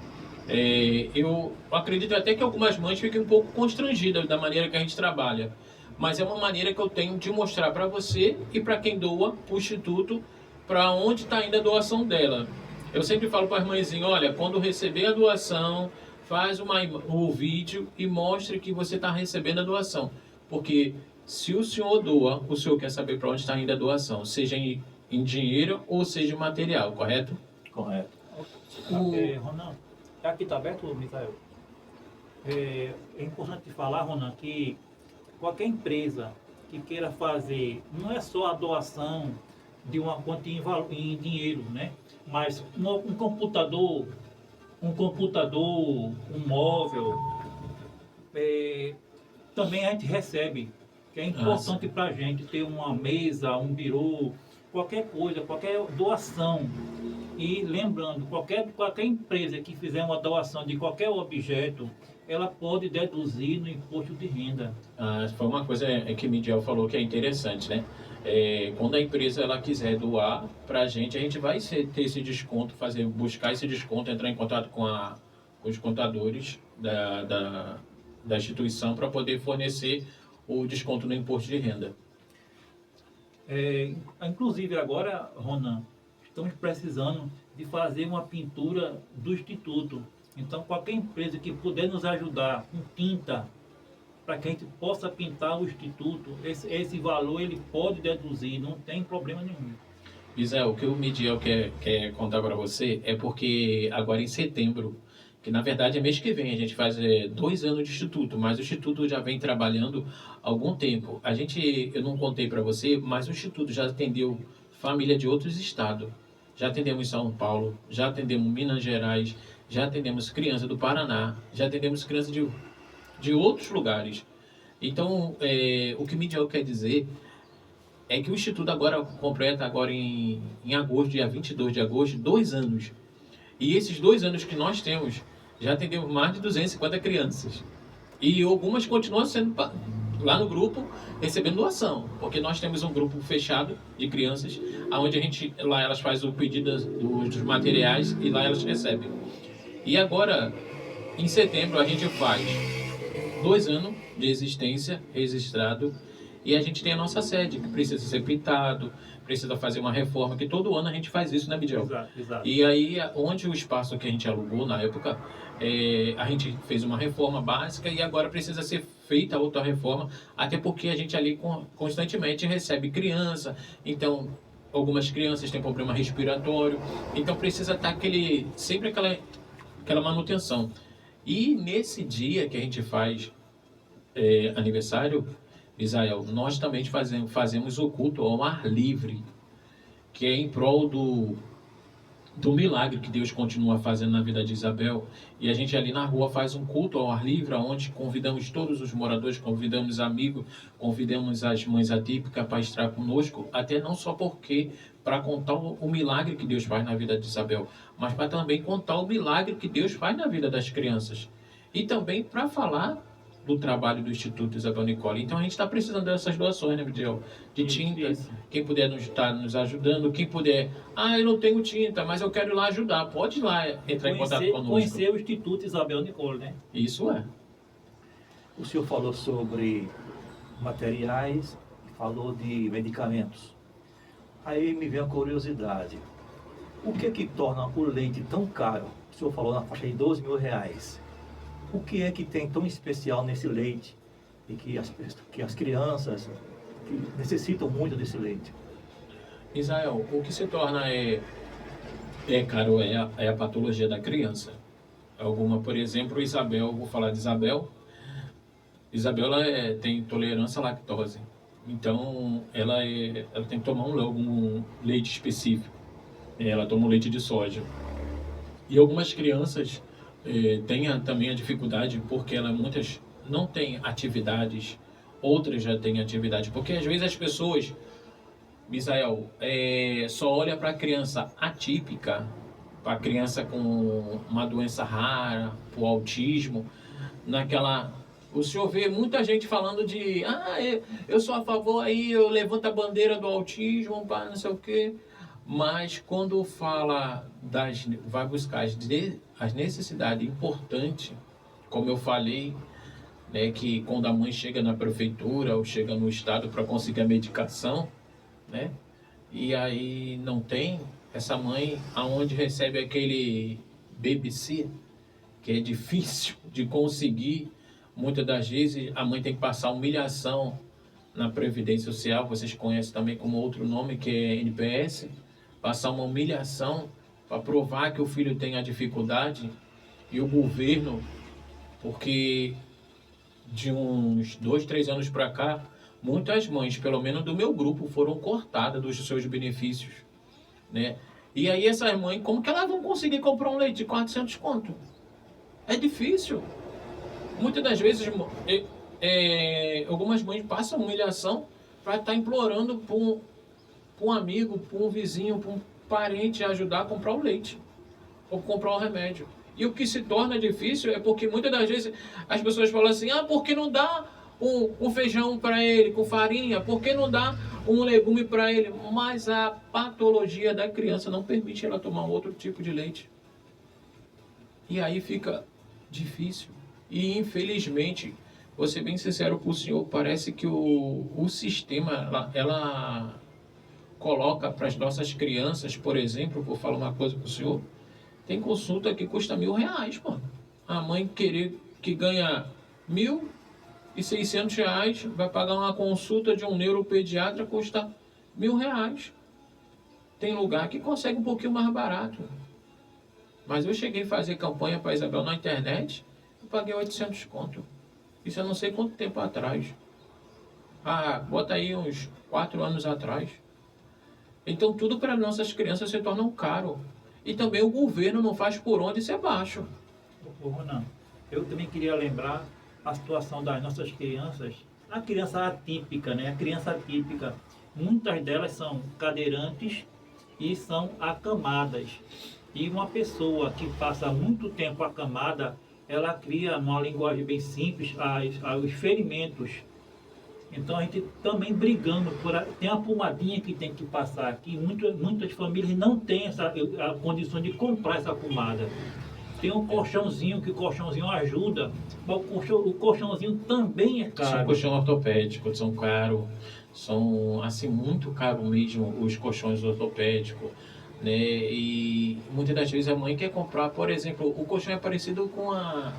Eu acredito até que algumas mães fiquem um pouco constrangidas da maneira que a gente trabalha. Mas é uma maneira que eu tenho de mostrar para você e para quem doa, para o Instituto, para onde está indo a doação dela. Eu sempre falo para as mãezinhas, olha, quando receber a doação, faz o vídeo e mostre que você está recebendo a doação. Porque se o senhor doa, o senhor quer saber para onde está indo a doação, seja em dinheiro ou seja em material, correto? Correto. Ronan, aqui está aberto, Misael? É importante falar, Ronan, que qualquer empresa que queira fazer, não é só a doação de uma quantia em dinheiro, né? Mas um computador, um móvel, também a gente recebe, que é importante para a gente ter uma mesa, um birô, qualquer coisa, qualquer doação. E lembrando, qualquer empresa que fizer uma doação de qualquer objeto, ela pode deduzir no imposto de renda. Foi uma coisa que o Midiel falou que é interessante, né? Quando a empresa ela quiser doar para a gente vai ter esse desconto, buscar esse desconto, entrar em contato com os contadores da instituição para poder fornecer o desconto no imposto de renda. Inclusive agora, Ronan, estamos precisando de fazer uma pintura do Instituto. Então, qualquer empresa que puder nos ajudar com tinta, para que a gente possa pintar o instituto, esse valor ele pode deduzir, não tem problema nenhum. Israel, o que o Midiel quer contar para você é porque agora em setembro, que na verdade é mês que vem, a gente faz 2 anos de instituto, mas o instituto já vem trabalhando há algum tempo. Eu não contei para você, mas o instituto já atendeu família de outros estados. Já atendemos São Paulo, já atendemos Minas Gerais, já atendemos criança do Paraná, já atendemos criança de outros lugares. Então, o que Midiel quer dizer é que o Instituto agora completa agora em agosto, dia 22 de agosto, 2 anos. E esses 2 anos que nós temos, já atendemos mais de 250 crianças. E algumas continuam sendo lá no grupo, recebendo doação. Porque nós temos um grupo fechado de crianças, onde lá elas fazem o pedido dos materiais e lá elas recebem. E agora, em setembro, a gente faz 2 anos de existência registrado. E a gente tem a nossa sede, que precisa ser pintado, precisa fazer uma reforma, que todo ano a gente faz isso, né, Midiel? Exato. E aí, onde o espaço que a gente alugou na época, a gente fez uma reforma básica e agora precisa ser feita outra reforma, até porque a gente ali constantemente recebe criança, então algumas crianças têm problema respiratório, então precisa estar sempre aquela manutenção. E nesse dia que a gente faz aniversário, Israel, nós também fazemos o culto ao ar livre, que é em prol do milagre que Deus continua fazendo na vida de Isabel. E a gente ali na rua faz um culto ao ar livre, onde convidamos todos os moradores, convidamos amigos, convidamos as mães atípicas para estar conosco, até não só para contar o milagre que Deus faz na vida de Isabel, mas para também contar o milagre que Deus faz na vida das crianças. E também para falar do trabalho do Instituto Isabel Nicole. Então a gente está precisando dessas doações, né, Midiel? De tinta. Isso. Quem puder estar nos ajudando, quem puder, eu não tenho tinta, mas eu quero ir lá ajudar, pode ir lá entrar em contato conosco. Conhecer o Instituto Isabel Nicole, né? Isso é. O senhor falou sobre materiais e falou de medicamentos. Aí me vem a curiosidade. O que torna o leite tão caro? O senhor falou na faixa de R$12.000. O que é que tem tão especial nesse leite e que as crianças que necessitam muito desse leite? Israel, o que se torna caro é a patologia da criança. Por exemplo, Isabel, vou falar de Isabel. Isabel tem intolerância à lactose. Então, ela tem que tomar algum leite específico. Ela toma um leite de soja. E algumas crianças têm também a dificuldade porque muitas não têm atividades, outras já têm atividade. Porque às vezes as pessoas, Misael, só olha para a criança atípica, para a criança com uma doença rara, para o autismo, o senhor vê muita gente falando de eu sou a favor aí, eu levanto a bandeira do autismo, não sei o quê. Mas quando vai buscar as necessidades importantes, como eu falei, né, que quando a mãe chega na prefeitura ou chega no estado para conseguir a medicação, né, e aí não tem, essa mãe aonde recebe aquele BBC, que é difícil de conseguir, muitas das vezes a mãe tem que passar humilhação na Previdência Social, vocês conhecem também como outro nome, que é NPS, passar uma humilhação para provar que o filho tem a dificuldade, e o governo, porque de uns 2, 3 anos para cá, muitas mães, pelo menos do meu grupo, foram cortadas dos seus benefícios, né? E aí essas mães, como que elas vão conseguir comprar um leite de 400 conto? É difícil. Muitas das vezes, algumas mães passam humilhação para estar implorando para um amigo, para um vizinho, para um parente ajudar a comprar o leite ou comprar o remédio. E o que se torna difícil é porque muitas das vezes as pessoas falam assim, por que não dá um feijão para ele com farinha? Por que não dá um legume para ele? Mas a patologia da criança não permite ela tomar outro tipo de leite. E aí fica difícil. E infelizmente, vou ser bem sincero com o senhor, parece que o sistema, ela coloca para as nossas crianças, por exemplo, vou falar uma coisa para o senhor, tem consulta que custa R$1.000, mano. a mãe querer que ganha R$ 1.600, vai pagar uma consulta de um neuropediatra, custa R$ 1.000. Tem lugar que consegue um pouquinho mais barato. Mas eu cheguei a fazer campanha para Isabel na internet, eu paguei 800 conto. Isso eu não sei quanto tempo atrás. Bota aí uns 4 anos atrás. Então tudo para nossas crianças se torna caro. E também o governo não faz por onde ser baixo. Não. Eu também queria lembrar a situação das nossas crianças. A criança atípica, né? A criança atípica. Muitas delas são cadeirantes e são acamadas. E uma pessoa que passa muito tempo acamada, ela cria, numa linguagem bem simples, os ferimentos. Então a gente também brigando tem a pomadinha que tem que passar aqui. Muitas famílias não têm a condição de comprar essa pomada. Tem um colchãozinho, que o colchãozinho ajuda, mas o colchãozinho também é caro. São colchão ortopédico, são caros, são assim muito caro mesmo os colchões ortopédicos, né? E muitas das vezes a mãe quer comprar, por exemplo, o colchão é parecido com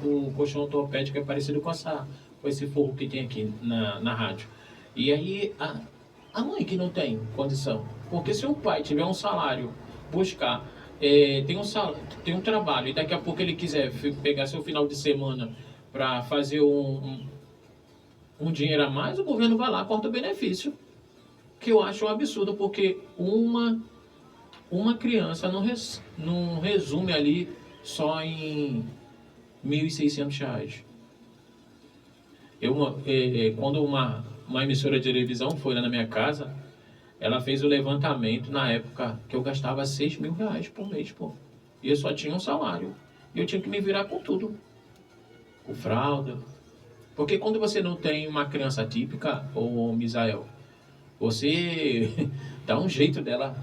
o colchão ortopédico é parecido com esse forro que tem aqui na rádio. E aí a mãe que não tem condição, porque se o pai tiver um salário, buscar tem um trabalho e daqui a pouco ele quiser pegar seu final de semana para fazer um dinheiro a mais, o governo vai lá, corta o benefício. Que eu acho um absurdo, porque uma criança não resume ali só em R$ 1.600. Quando uma emissora de televisão foi lá na minha casa, ela fez o levantamento na época que eu gastava R$ 6.000 por mês, pô. E eu só tinha um salário. E eu tinha que me virar com tudo. Com fralda. Porque quando você não tem uma criança típica, ô Misael, você dá um jeito dela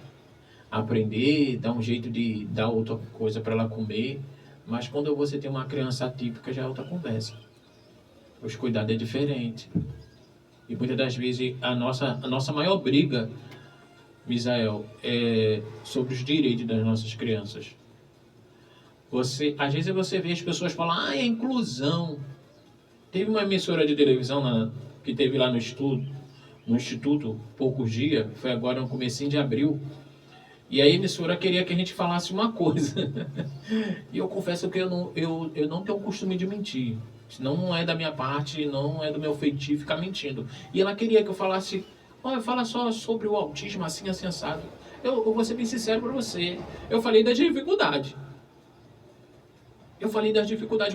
aprender, dá um jeito de dar outra coisa para ela comer. Mas quando você tem uma criança atípica, já é outra conversa. Os cuidados é diferente. E muitas das vezes a nossa maior briga, Misael, é sobre os direitos das nossas crianças. Às vezes você vê as pessoas falar, é inclusão. Teve uma emissora de televisão que teve lá no Instituto, poucos dias, foi agora no comecinho de abril, e a emissora queria que a gente falasse uma coisa. E eu confesso que eu não tenho o costume de mentir. Não é da minha parte, não é do meu feitio ficar mentindo. E ela queria que eu falasse, fala só sobre o autismo, assim, assensado. Eu vou ser bem sincero para você. Eu falei da dificuldade.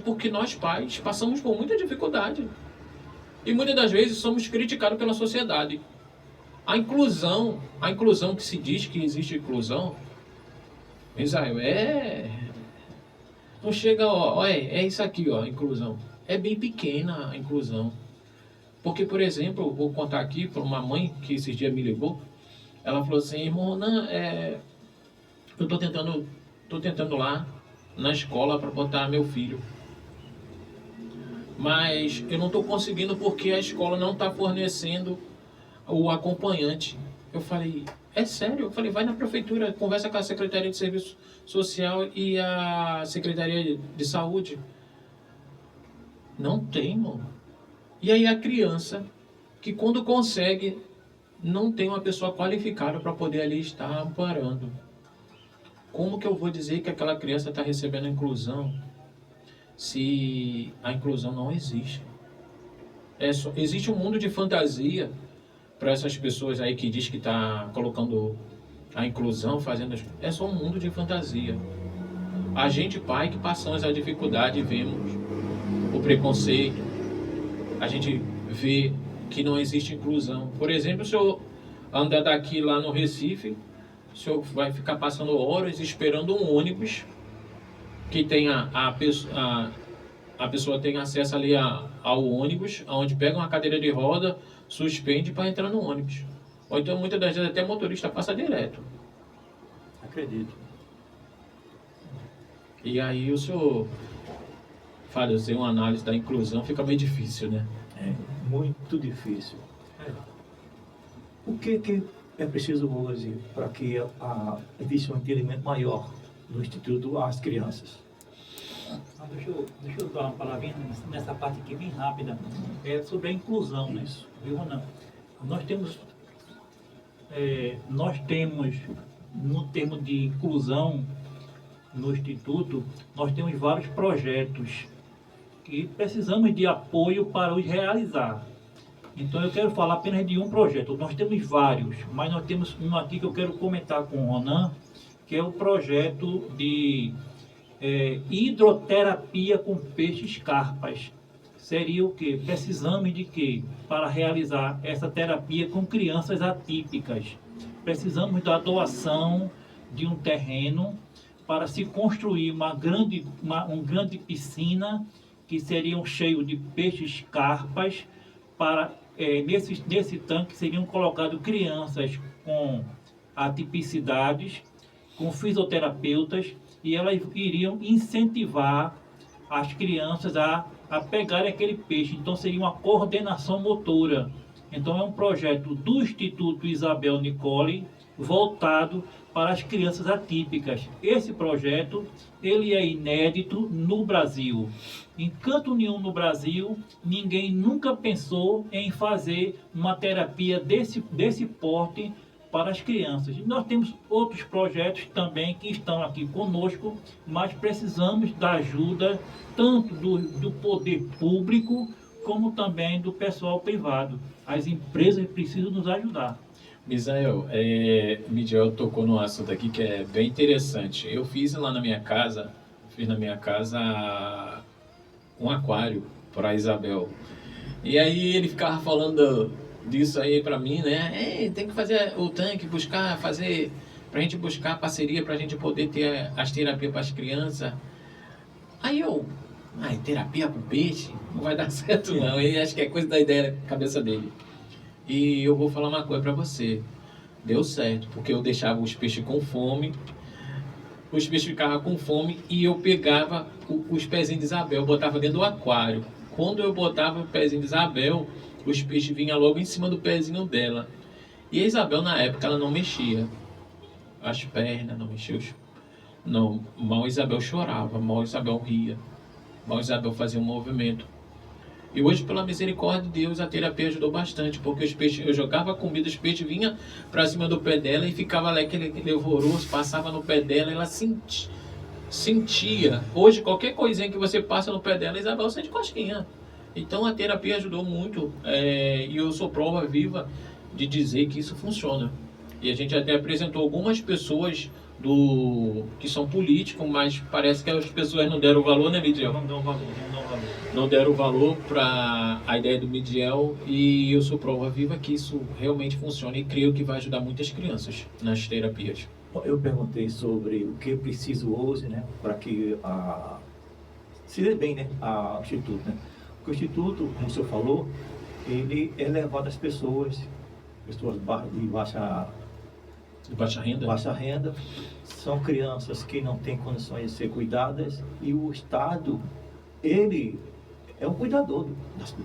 Porque nós pais passamos por muita dificuldade. E muitas das vezes somos criticados pela sociedade. A inclusão que se diz que existe inclusão, Israel, não chega, é isso aqui, inclusão. É bem pequena a inclusão. Porque, por exemplo, eu vou contar aqui para uma mãe que esses dias me ligou. Ela falou assim, irmão, eu tô tentando lá na escola para botar meu filho. Mas eu não estou conseguindo porque a escola não está fornecendo o acompanhante. Eu falei, é sério? Eu falei, vai na prefeitura, conversa com a Secretaria de Serviço Social e a Secretaria de Saúde. Não tem, mano. E aí a criança, que quando consegue, não tem uma pessoa qualificada para poder ali estar amparando. Como que eu vou dizer que aquela criança está recebendo inclusão se a inclusão não existe? Existe um mundo de fantasia para essas pessoas aí que diz que está colocando a inclusão, é só um mundo de fantasia. A gente, pai, que passamos a dificuldade e vemos o preconceito, a gente vê que não existe inclusão. Por exemplo, se eu andar daqui lá no Recife, o senhor vai ficar passando horas esperando um ônibus que tenha a pessoa tem acesso ali ao ônibus, onde pega uma cadeira de roda, suspende para entrar no ônibus. Ou então, muitas das vezes, até motorista passa direto. Acredito. E aí o senhor fazer uma análise da inclusão fica meio difícil, né? É muito difícil. O que é preciso hoje para que exista um entendimento maior do Instituto às crianças? deixa eu dar uma palavrinha nessa parte aqui bem rápida. É sobre a inclusão, né? Viu, Ronan? Nós temos, no termo de inclusão, no Instituto, nós temos vários projetos que precisamos de apoio para os realizar. Então eu quero falar apenas de um projeto. Nós temos vários, mas nós temos um aqui que eu quero comentar com o Ronan, que é o projeto de hidroterapia com peixes carpas. Seria o que? Precisamos de quê? Para realizar essa terapia com crianças atípicas. Precisamos da doação de um terreno para se construir uma grande piscina que seriam cheio de peixes carpas. Para nesse tanque seriam colocadas crianças com atipicidades, com fisioterapeutas, e elas iriam incentivar as crianças a pegarem aquele peixe. Então seria uma coordenação motora. Então é um projeto do Instituto Isabel Nicole voltado para as crianças atípicas. Esse projeto ele é inédito no Brasil. Em canto nenhum no Brasil, ninguém nunca pensou em fazer uma terapia desse porte para as crianças. Nós temos outros projetos também que estão aqui conosco, mas precisamos da ajuda tanto do poder público como também do pessoal privado. As empresas precisam nos ajudar. Misael, Midiel tocou num assunto aqui que é bem interessante. Eu fiz na minha casa um aquário para a Isabel. E aí ele ficava falando disso aí para mim, né? Tem que fazer o tanque, pra gente buscar parceria, pra gente poder ter as terapias para as crianças. Aí terapia com peixe? Não vai dar certo não. E acho que é coisa da ideia da cabeça dele. E eu vou falar uma coisa para você. Deu certo, porque eu deixava os peixes com fome. Os peixes ficavam com fome e eu pegava os pezinhos de Isabel, botava dentro do aquário. Quando eu botava o pezinho de Isabel, os peixes vinham logo em cima do pezinho dela. E a Isabel, na época, ela não mexia as pernas, não mexia mal Isabel chorava, mal Isabel ria, mal Isabel fazia um movimento. E hoje, pela misericórdia de Deus, a terapia ajudou bastante, porque os peixes, eu jogava comida, os peixes vinham para cima do pé dela e ficava lá aquele alvoroço, passava no pé dela, ela sentia. Hoje, qualquer coisinha que você passa no pé dela, a Isabel sente cosquinha. Então, a terapia ajudou muito, e eu sou prova viva de dizer que isso funciona. E a gente até apresentou algumas pessoas que são políticos, mas parece que as pessoas não deram valor, né, Midiel? Não dão valor. Não deram valor para a ideia do Midiel, e eu sou prova viva que isso realmente funciona e creio que vai ajudar muitas crianças nas terapias. Eu perguntei sobre o que eu preciso hoje, né, para que se dê bem, né, ao Instituto, né? Porque o Instituto, como o senhor falou, ele é levado às pessoas de baixa renda, são crianças que não têm condições de ser cuidadas, e o Estado, ele é um cuidador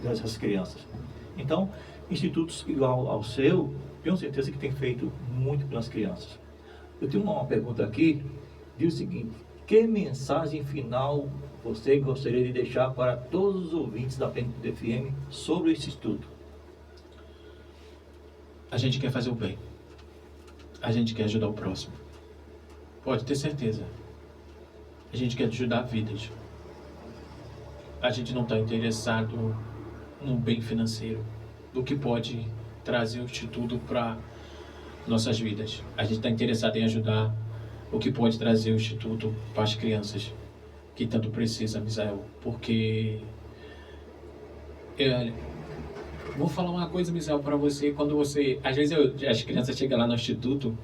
dessas crianças. Então, institutos igual ao seu, tenho certeza que tem feito muito pelas crianças. Eu tenho uma pergunta aqui, diz o seguinte: que mensagem final você gostaria de deixar para todos os ouvintes da Plenitude FM sobre esse instituto? A gente quer fazer o bem. A gente quer ajudar o próximo. Pode ter certeza. A gente quer ajudar vidas. A gente não está interessado no bem financeiro, do que pode trazer o Instituto para nossas vidas. A gente está interessado em ajudar o que pode trazer o Instituto para as crianças que tanto precisa, Misael. Porque vou falar uma coisa, Misael, para você. Quando você... Às vezes as crianças chegam lá no Instituto.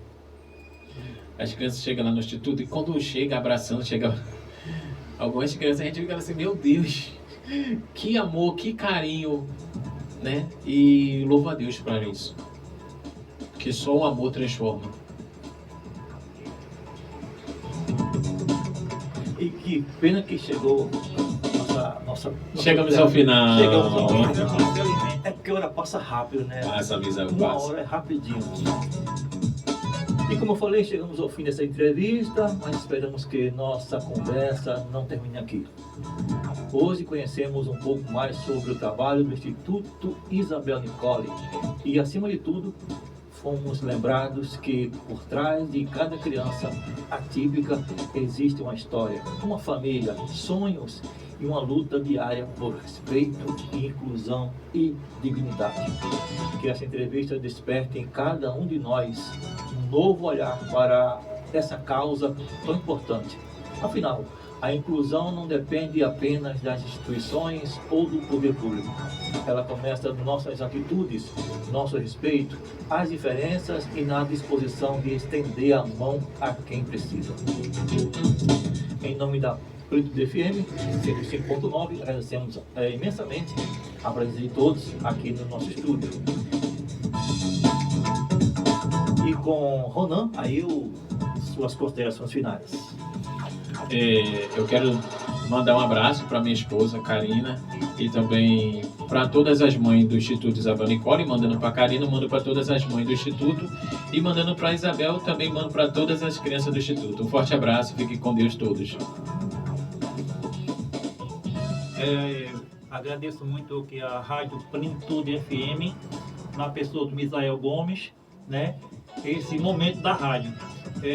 E quando chega abraçando, algumas crianças, a gente fica assim, meu Deus, que amor, que carinho, né? E louvo a Deus para isso. Que só o amor transforma. E que pena que chegou Chegamos ao final. É porque a hora passa rápido, né? Passa, Misael, Uma passa. hora é rapidinho. E como eu falei, chegamos ao fim dessa entrevista, mas esperamos que nossa conversa não termine aqui. Hoje conhecemos um pouco mais sobre o trabalho do Instituto Isabel Nicoli e, acima de tudo, fomos lembrados que por trás de cada criança atípica existe uma história, uma família, sonhos e uma luta diária por respeito, inclusão e dignidade. Que essa entrevista desperte em cada um de nós um novo olhar para essa causa tão importante. Afinal, a inclusão não depende apenas das instituições ou do poder público. Ela começa nas nossas atitudes, nosso respeito, as diferenças e na disposição de estender a mão a quem precisa. Em nome da Plenitude FM 105.9, agradecemos imensamente a presença de todos aqui no nosso estúdio. E com Ronan, aí suas considerações finais. Eu quero mandar um abraço para minha esposa, Karina, e também para todas as mães do Instituto Isabel Nicoli, mandando para a Karina, mando para todas as mães do Instituto, e mandando para a Isabel, também mando para todas as crianças do Instituto. Um forte abraço, fiquem com Deus todos. Agradeço muito aqui a Rádio Plenitude FM, na pessoa do Misael Gomes, né? Esse momento da rádio.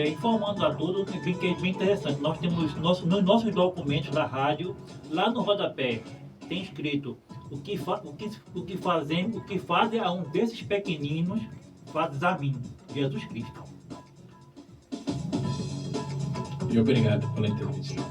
Informando a todos, que é bem interessante, nós temos nos nossos documentos da rádio, lá no rodapé, tem escrito o que fazem a um desses pequeninos, fazes a mim, Jesus Cristo. E obrigado pela entrevista.